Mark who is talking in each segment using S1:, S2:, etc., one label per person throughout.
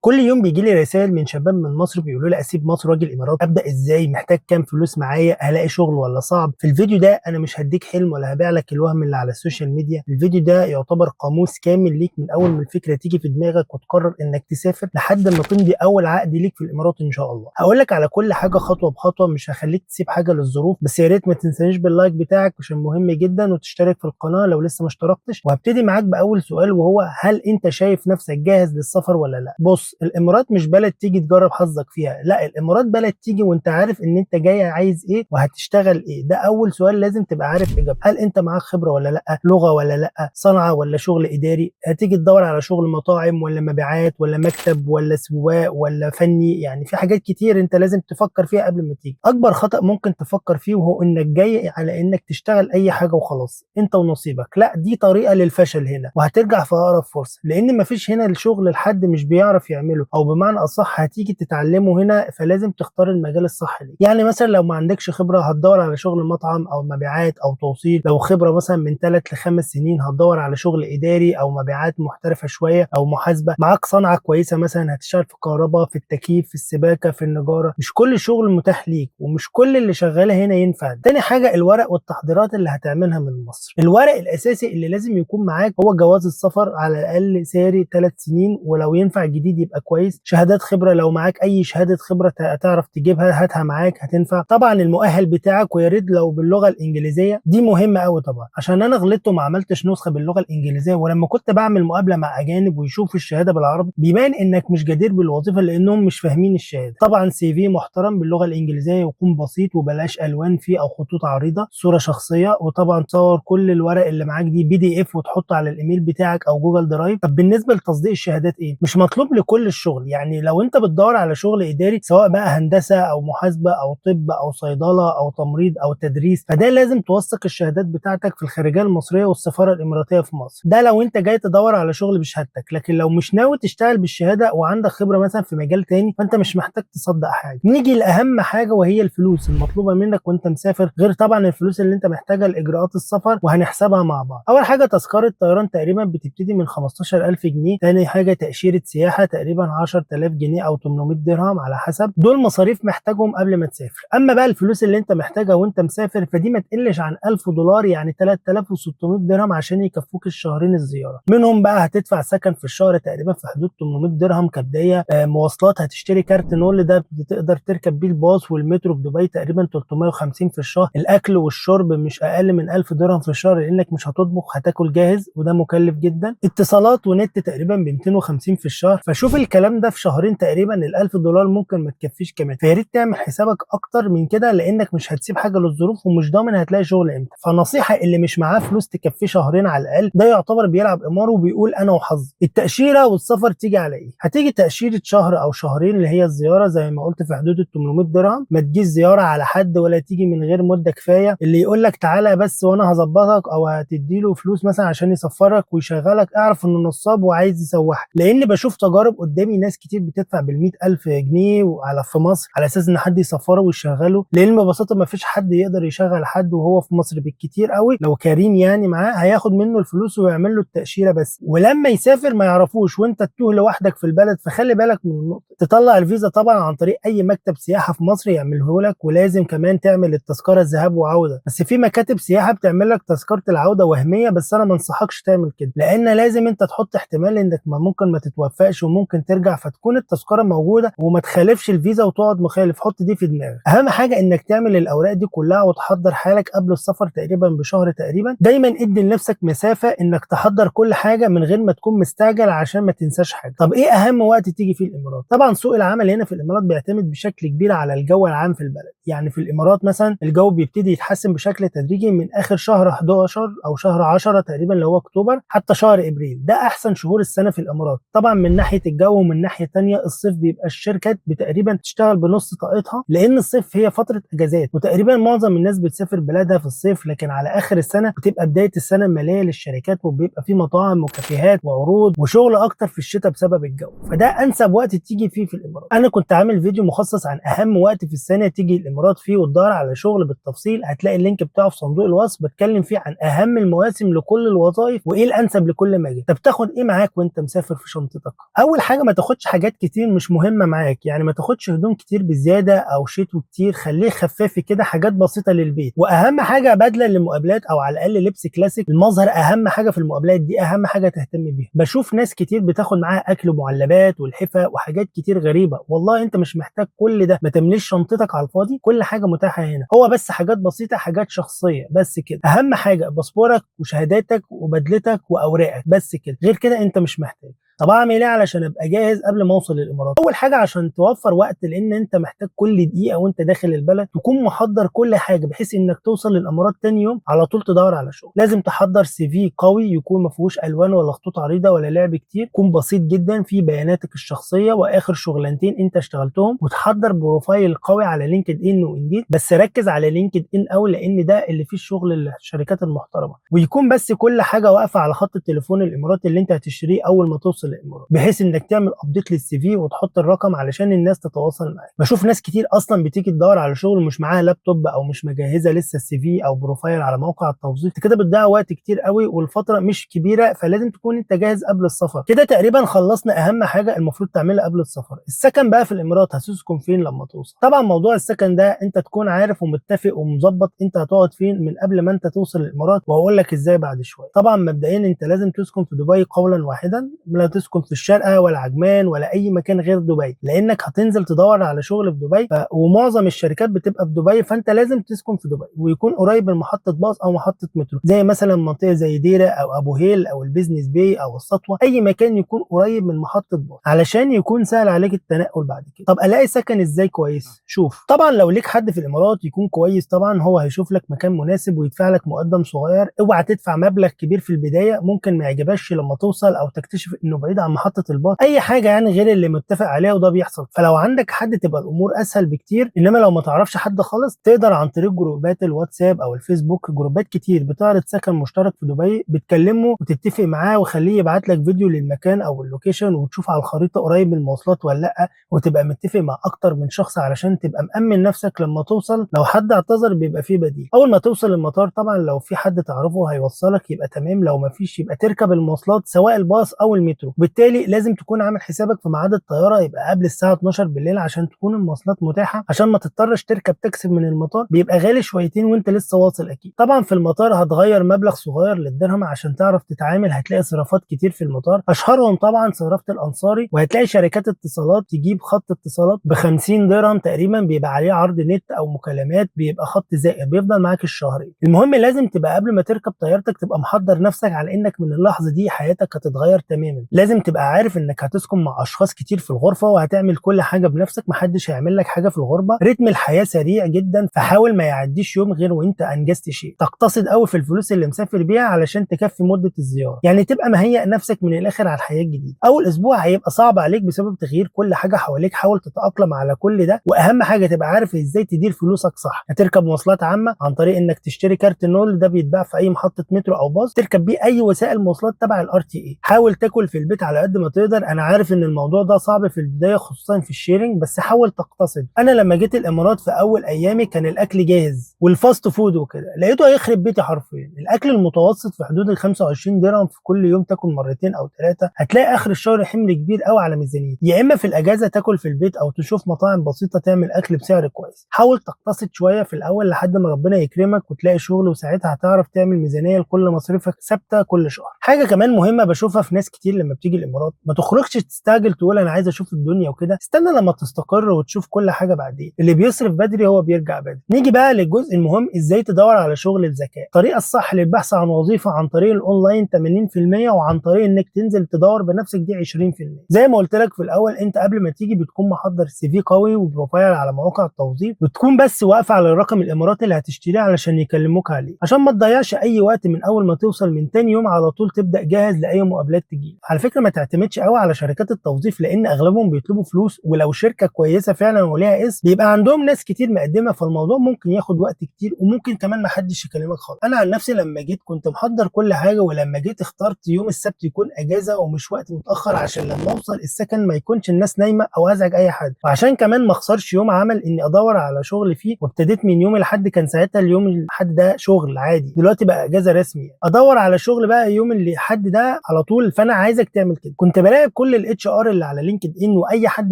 S1: كل يوم بيجي لي رسائل من شباب من مصر بيقولوا لي اسيب مصر واجي الامارات، ابدا ازاي؟ محتاج كام فلوس معايا؟ هلاقي شغل ولا صعب؟ في الفيديو ده انا مش هديك حلم ولا هبيع لك الوهم اللي على السوشيال ميديا. الفيديو ده يعتبر قاموس كامل ليك من اول ما الفكره تيجي في دماغك وتقرر انك تسافر لحد ما تمضي اول عقد ليك في الامارات ان شاء الله. هقول لك على كل حاجه خطوه بخطوه، مش هخليك تسيب حاجه للظروف. بس يا ريت ما تنسانيش باللايك بتاعك عشان مهم جدا، وتشترك في القناه لو لسه ما اشتركتش. وهبتدي معاك باول سؤال، وهو هل انت شايف نفسك جاهز للسفر ولا لا؟ بص، الامارات مش بلد تيجي تجرب حظك فيها، لا، الامارات بلد تيجي وانت عارف ان انت جاي عايز ايه وهتشتغل ايه. ده اول سؤال لازم تبقى عارف اجابته. هل انت معاك خبره ولا لا؟ لغه ولا لا؟ صنعه ولا شغل اداري؟ هتيجي تدور على شغل مطاعم ولا مبيعات ولا مكتب ولا سواق ولا فني؟ يعني في حاجات كتير انت لازم تفكر فيها قبل ما تيجي. اكبر خطأ ممكن تفكر فيه وهو انك جاي على انك تشتغل اي حاجه وخلاص انت ونصيبك. لا، دي طريقه للفشل هنا، وهترجع في اقرب فرصه، لان مفيش هنا الشغل لحد مش بيعرف يعمله، او بمعنى اصح هتيجي تتعلمه هنا. فلازم تختار المجال الصح ليك. يعني مثلا لو ما عندكش خبره هتدور على شغل مطعم او مبيعات او توصيل. لو خبره مثلا من 3 ل 5 سنين هتدور على شغل اداري او مبيعات محترفه شويه او محاسبه. معاك صنعه كويسه مثلا هتشتغل في الكهرباء، في التكييف، في السباكه، في النجاره. مش كل شغل متاح ليك، ومش كل اللي شغاله هنا ينفع. تاني حاجه الورق والتحضيرات اللي هتعملها من مصر. الورق الاساسي اللي لازم يكون معاك هو جواز السفر، على الاقل ساري 3 سنين، ولو ينفع جديد يبقى كويس. شهادات خبره، لو معاك اي شهاده خبره تعرف تجيبها هاتها معاك هتنفع. طبعا المؤهل بتاعك، ويا ريت لو باللغه الانجليزيه، دي مهمه قوي طبعا، عشان انا غلطت وما عملتش نسخه باللغه الانجليزيه. ولما كنت بعمل مقابله مع اجانب ويشوفوا الشهاده بالعربي بيبان انك مش جدير بالوظيفه لانهم مش فاهمين الشهاده. طبعا سي في محترم باللغه الانجليزيه يكون بسيط وبلاش الوان فيه او خطوط عريضه. صوره شخصيه، وطبعا تصور كل الورق اللي معاك دي PDF وتحطه على الايميل بتاعك او جوجل درايف. طب بالنسبه لتصديق الشهادات ايه؟ مش مطلوب لكل الشغل. يعني لو انت بتدور على شغل اداري سواء بقى هندسه او محاسبه او طب او صيدله او تمريض او تدريس، فده لازم توثق الشهادات بتاعتك في الخارجيه المصريه والسفاره الاماراتيه في مصر. ده لو انت جاي تدور على شغل بشهادتك. لكن لو مش ناوي تشتغل بالشهاده وعندك خبره مثلا في مجال تاني، فانت مش محتاج تصدق حاجه. نيجي لاهم حاجه وهي الفلوس المطلوبه منك وانت مسافر، غير طبعا الفلوس اللي انت محتاجها لاجراءات السفر، وهنحسبها مع بعض. اول حاجه تذكره طيران تقريبا بتبتدي من 15000 جنيه. تاني حاجه تاشيره سياحه تقريبا 10000 جنيه او 800 درهم على حسب. دول مصاريف محتاجهم قبل ما تسافر. اما بقى الفلوس اللي انت محتاجها وانت مسافر فدي ما تقلش عن 1000 دولار، يعني 3600 درهم عشان يكفوك الشهرين الزياره. منهم بقى هتدفع سكن في الشهر تقريبا في حدود 800 درهم كبدايه. مواصلات هتشتري كارت نول، ده بتقدر تركب بيه الباص والمترو في دبي تقريبا 350 في الشهر. الاكل والشرب مش اقل من 1000 درهم في الشهر، لانك مش هتطبخ، هتاكل جاهز وده مكلف جدا. اتصالات ونت تقريبا ب 250 في الشهر. فشوف الكلام ده في شهرين تقريبا ال 1000 دولار ممكن ما تكفيش كمان. فيا ريت تعمل حسابك اكتر من كده، لانك مش هتسيب حاجه للظروف ومش ضامن هتلاقي شغل امتى. فنصيحه، اللي مش معاه فلوس تكفيه شهرين على الاقل ده يعتبر بيلعب قمار وبيقول انا وحظي. التاشيره والسفر تيجي على ايه؟ هتيجي تاشيره شهر او شهرين اللي هي الزياره زي ما قلت في حدود ال 800 درهم. ما تجيش زياره على حد ولا تيجي من غير مده كفايه. اللي يقول لك تعالى بس وانا هظبطك او هتديله فلوس مثلا عشان يسفرك ويشغلك، اعرف انه نصاب وعايز يسوحك. لان بشوف تجارب قدامي ناس كتير بتدفع بال100,000 جنيه وعلى في مصر على اساس ان حد يسفره ويشغله. لان ببساطه ما فيش حد يقدر يشغل حد وهو في مصر. بالكتير قوي لو كريم يعني معاه هياخد منه الفلوس ويعمل له التاشيره بس، ولما يسافر ما يعرفوش وانت تتوه لوحدك في البلد. فخلي بالك من النقطه. تطلع الفيزا طبعا عن طريق اي مكتب سياحه في مصر يعمله لك، ولازم كمان تعمل التذكره الذهاب وعوده. بس في مكاتب سياحه بتعمل لك تذكره العوده وهميه، بس انا ما انصحكش تعمل كده، لان لازم انت تحط احتمال انك ممكن ما تتوفقش وممكن ترجع، فتكون التذكره موجوده وما تخالفش الفيزا وتقعد مخالف. حط دي في دماغك. اهم حاجه انك تعمل الاوراق دي كلها وتحضر حالك قبل السفر تقريبا بشهر تقريبا. دايما ادي لنفسك مسافه انك تحضر كل حاجه من غير ما تكون مستعجل عشان ما تنساش حاجه. طب ايه اهم وقت تيجي فيه الامارات؟ طبعا سوق العمل هنا في الامارات بيعتمد بشكل كبير على الجو العام في البلد. يعني في الامارات مثلا الجو بيبتدي يتحسن بشكل تدريجي من اخر شهر 11 او شهر 10 تقريبا اللي هو اكتوبر حتى شهر ابريل. ده احسن شهور السنه في الامارات. طبعا من ناحيه الجو، ومن ناحيه تانية الصيف بيبقى الشركات بتقريبا تشتغل بنص طاقتها، لان الصيف هي فتره اجازات وتقريبا معظم الناس بتسافر بلادها في الصيف. لكن على اخر السنه بتبقى بدايه السنه الماليه للشركات، وبيبقى في مطاعم وكافيهات وعروض وشغل اكتر في الشتاء بسبب الجو. فده انسب وقت تيجي فيه في الامارات. انا كنت عامل فيديو مخصص عن اهم وقت في السنه تيجي الامارات فيه وتدور على شغل بالتفصيل. هتلاقي اللينك بتاعه في صندوق الوصف. بتكلم فيه عن اهم المواسم لكل الوظائف وايه الانسب لكل مجال. طب تاخد ايه معاك وانت مسافر في شنطتك؟ اول حاجه ما تاخدش حاجات كتير مش مهمه معاك، يعني ما تاخدش هدوم كتير بزياده او شتوي كتير، خليه خفافي كده، حاجات بسيطه للبيت. واهم حاجه بدله للمقابلات او على الاقل لبس كلاسيك. المظهر اهم حاجه في المقابلات دي، اهم حاجه تهتم بيها. بشوف ناس كتير بتاخد معاها اكل ومعلبات والحفه وحاجات كتير غريبه، والله انت مش محتاج كل ده، ما تمليش شنطتك على الفاضي. كل حاجه متاحه هنا، هو بس حاجات بسيطه، حاجات شخصيه بس كده. اهم حاجه باسبورك وشهاداتك وبدلتك واوراقك بس كده، غير كده انت مش محتاج. طب اعمل ايه علشان ابقى جاهز قبل ما اوصل للامارات؟ اول حاجه عشان توفر وقت، لان انت محتاج كل دقيقه وانت داخل البلد تكون محضر كل حاجه بحيث انك توصل للامارات تاني يوم على طول تدور على شغل. لازم تحضر سي في قوي يكون ما فيهوش الوان ولا خطوط عريضه ولا لعب كتير، يكون بسيط جدا فيه بياناتك الشخصيه واخر شغلانتين انت اشتغلتهم. وتحضر بروفايل قوي على لينكد ان وانديد، بس ركز على لينكد ان قوي لان ده اللي فيه الشغل للشركات المحترمه. ويكون بس كل حاجه واقفه على خط التليفون الاماراتي اللي انت هتشتريه اول ما توصل الامارات، بحيث انك تعمل ابديت للسي في وتحط الرقم علشان الناس تتواصل معاك. بشوف ناس كتير اصلا بتيجي تدور على شغل مش معاها لابتوب او مش مجهزه لسه السي في او بروفايل على موقع التوظيف، كده بتضيع وقت كتير قوي والفتره مش كبيره، فلازم تكون انت جاهز قبل السفر. كده تقريبا خلصنا اهم حاجه المفروض تعملها قبل السفر. السكن بقى في الامارات هتسكن فين لما توصل؟ طبعا موضوع السكن ده انت تكون عارف ومتفق ومظبط انت هتقعد فين من قبل ما انت توصل الامارات، وهقول لك ازاي بعد شويه. طبعا مبدئيا انت لازم تسكن في دبي قولا واحدا، لا تسكن في الشارقه ولا عجمان ولا اي مكان غير دبي، لانك هتنزل تدور على شغل في دبي ومعظم الشركات بتبقى في دبي، فانت لازم تسكن في دبي ويكون قريب من محطه باص او محطه مترو، زي مثلا منطقه زي ديره او ابو هيل او البيزنس باي او السطوه، اي مكان يكون قريب من محطه باص علشان يكون سهل عليك التنقل بعد كده. طب الاقي سكن ازاي كويس؟ شوف، طبعا لو ليك حد في الامارات يكون كويس، طبعا هو هيشوف لك مكان مناسب ويدفع لك مقدم صغير. اوعى تدفع مبلغ كبير في البدايه، ممكن ما يعجبكش لما توصل او تكتشف انه بعيد عن محطه الباص، اي حاجه يعني غير اللي متفق عليها، وده بيحصل. فلو عندك حد تبقى الامور اسهل بكتير. انما لو ما تعرفش حد خالص، تقدر عن طريق جروبات الواتساب او الفيسبوك، جروبات كتير بتعرض سكن مشترك في دبي، بتكلمه وتتفق معاه وخليه يبعت لك فيديو للمكان او اللوكيشن، وتشوف على الخريطه قريب من المواصلات ولا لا، وتبقى متفق مع اكتر من شخص علشان تبقى مأمن نفسك لما توصل. لو حد اعتذر بيبقى فيه بديل. اول ما توصل المطار طبعا لو في حد تعرفه هيوصلك يبقى تمام، لو ما فيش يبقى تركب المواصلات سواء الباص او المترو. وبالتالي لازم تكون عامل حسابك في ميعاد الطياره يبقى قبل الساعه 12 بالليل عشان تكون المواصلات متاحه، عشان ما تضطرش تركب تاكسي من المطار، بيبقى غالي شويتين وانت لسه واصل اكيد. طبعا في المطار هتغير مبلغ صغير للدرهم عشان تعرف تتعامل، هتلاقي صرافات كتير في المطار، اشهرهم طبعا صرافه الانصاري، وهتلاقي شركات اتصالات تجيب خط اتصالات ب 50 درهم تقريبا، بيبقى عليه عرض نت او مكالمات، بيبقى خط زائر بيفضل معاك الشهرين. المهم لازم تبقى قبل ما تركب طيارتك تبقى محضر نفسك على انك من اللحظه دي حياتك هتتغير تماما. لازم تبقى عارف انك هتسكن مع اشخاص كتير في الغرفه وهتعمل كل حاجه بنفسك، محدش هيعمل لك حاجه في الغربه. رتم الحياه سريع جدا، فحاول ما يعديش يوم غير وانت انجزت شيء. تقتصد قوي في الفلوس اللي مسافر بيها علشان تكفي مده الزياره، يعني تبقى مهيئ نفسك من الاخر على الحياه الجديده. اول اسبوع هيبقى صعب عليك بسبب تغيير كل حاجه حواليك، حاول تتاقلم على كل ده. واهم حاجه تبقى عارف ازاي تدير فلوسك صح. هتركب مواصلات عامه عن طريق انك تشتري كارت نول، ده بيتباع في اي محطه مترو او باص، تركب بيه اي وسائل مواصلات تبع الار تي اي. حاول تاكل في البيت على قد ما تقدر، انا عارف ان الموضوع ده صعب في البدايه خصوصا في الشيرنج، بس حاول تقتصد. انا لما جيت الامارات في اول ايامي كان الاكل جاهز والفاست فود وكده، لقيته هيخرب بيتي حرفيا. الاكل المتوسط في حدود ال 25 درهم في كل يوم، تاكل مرتين او ثلاثه، هتلاقي اخر الشهر حمل كبير قوي على ميزانيتك. يا اما في الاجازه تاكل في البيت او تشوف مطاعم بسيطه تعمل اكل بسعر كويس. حاول تقتصد شويه في الاول لحد ما ربنا يكرمك وتلاقي شغل، وساعتها هتعرف تعمل ميزانيه لكل مصاريفك ثابته كل شهر. حاجه كمان مهمه بشوفها في ناس كتير لما بتيجي الامارات، ما تخرجش تستعجل تقول انا عايز اشوف الدنيا وكده، استنى لما تستقر وتشوف كل حاجه بعدين. اللي بيصرف بدري هو بيرجع بدري. نيجي بقى للجزء المهم، ازاي تدور على شغل الذكاء. الطريقه الصح للبحث عن وظيفه عن طريق الاونلاين 80%، وعن طريق انك تنزل تدور بنفسك دي 20%. زي ما قلت لك في الاول، انت قبل ما تيجي بتكون محضر سي في قوي وبروفايل على مواقع التوظيف، وتكون بس واقفه على الرقم الاماراتي اللي هتشتريه علشان يكلموك عليه، عشان ما تضيعش اي وقت من اول ما توصل. من تاني يوم على طول تبدا جاهز لاي مقابلات تجيلك. على فكره ما تعتمدش قوي على شركات التوظيف لان اغلبهم بيطلبوا فلوس، ولو شركه كويسه فعلا وليها اسم بيبقى عندهم ناس كتير مقدمه، فالموضوع ممكن ياخد وقت كتير وممكن كمان ما حدش يكلمك خالص. انا عن نفسي لما جيت كنت محضر كل حاجه، ولما جيت اخترت يوم السبت يكون اجازه ومش وقت متاخر عشان لما اوصل السكن ما يكونش الناس نايمه او ازعج اي حد، وعشان كمان ما اخسرش يوم عمل اني ادور على شغل فيه. وابتديت من يوم الاحد، كان ساعتها اليوم الاحد ده شغل عادي، دلوقتي بقى اجازه رسمي، ادور على شغل بقى يوم الاحد ده على طول. فانا عايزك تعمل كده. كنت بلاقي كل الاتش ار اللي على لينكد ان واي حد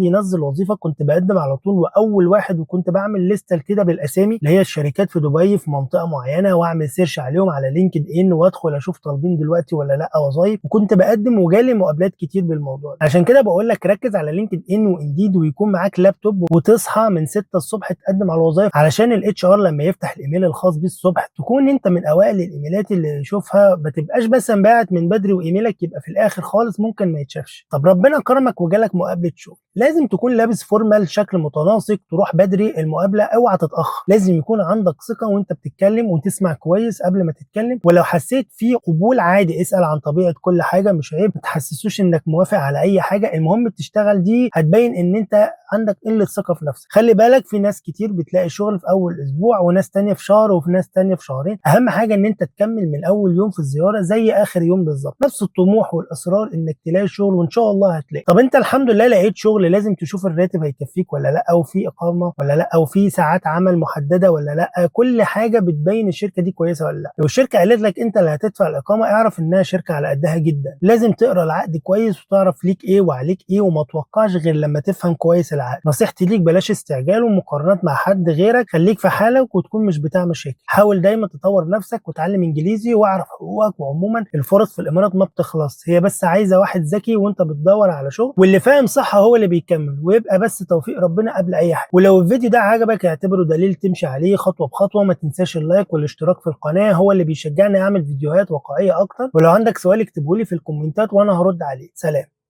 S1: ينزل وظيفه كنت بقدم على طول واول واحد، وكنت بعمل لسته كده بالاسامي اللي هي الشركات في دبي في منطقه معينه، واعمل سيرش عليهم على لينكد ان وادخل اشوف طالبين دلوقتي ولا لا وظايف، وكنت بقدم وجالي مقابلات كتير بالموضوع ده. عشان كده بقول لك ركز على لينكد ان وانديد، ويكون معاك لابتوب وتصحى من 6 الصبح تقدم على الوظائف، علشان الاتش ار لما يفتح الايميل الخاص بيه الصبح تكون انت من اوائل الايميلات اللي يشوفها، ما تبقاش مثلا باعت من بدري وايميلك يبقى في الاخر خالص ممكن ما يتشافش. طب ربنا كرمك وجالك مقابله شغل، لازم تكون لابس فورمال شكل متناسق، تروح بدري المقابله، اوعى تتاخر. لازم يكون عندك ثقه وانت بتتكلم وتسمع كويس قبل ما تتكلم، ولو حسيت في قبول عادي اسال عن طبيعه كل حاجه، مش عيب. ما تحسسوش انك موافق على اي حاجه، المهم تشتغل، دي هتبين ان انت عندك قله ثقه في نفسك. خلي بالك في ناس كتير بتلاقي شغل في اول اسبوع، وناس تانية في شهر، وفي ناس تانية في شهرين. اهم حاجه ان انت تكمل من اول يوم في الزياره زي اخر يوم بالظبط، نفس الطموح والاصرار انك تلاقي شغل، وان شاء الله هتلاقي. طب انت الحمد لله لقيت شغل، لازم تشوف الراتب هيكفيك ولا لا، او في اقامه ولا لا، او في ساعات عمل محدده ولا لا. كل حاجه بتبين الشركه دي كويسه ولا لا. لو الشركه قالت لك انت اللي هتدفع الاقامه، اعرف انها شركه على قدها جدا. لازم تقرا العقد كويس وتعرف ليك ايه وعليك ايه، وما توقعش غير لما تفهم كويس العقد. نصيحتي ليك بلاش استعجال ومقارنات مع حد غيرك، خليك في حالك وتكون مش بتاع مشاكل. حاول دايما تطور نفسك وتعلم انجليزي واعرف حقوقك. وعموما الفرص في الامارات ما بتخلص، هي بس عايزه واحد ذكي وانت بتدور على شغل، واللي فاهم صح هو اللي بيكمل، ويبقى بس توفيق ربنا قبل اي حاجه. ولو الفيديو ده عجبك اعتبره دليل تمشي عليه خطوه بخطوه. ما تنساش اللايك والاشتراك في القناه، هو اللي بيشجعني اعمل فيديوهات واقعيه اكتر. ولو عندك سؤال اكتبه لي في الكومنتات وانا هرد عليه. سلام.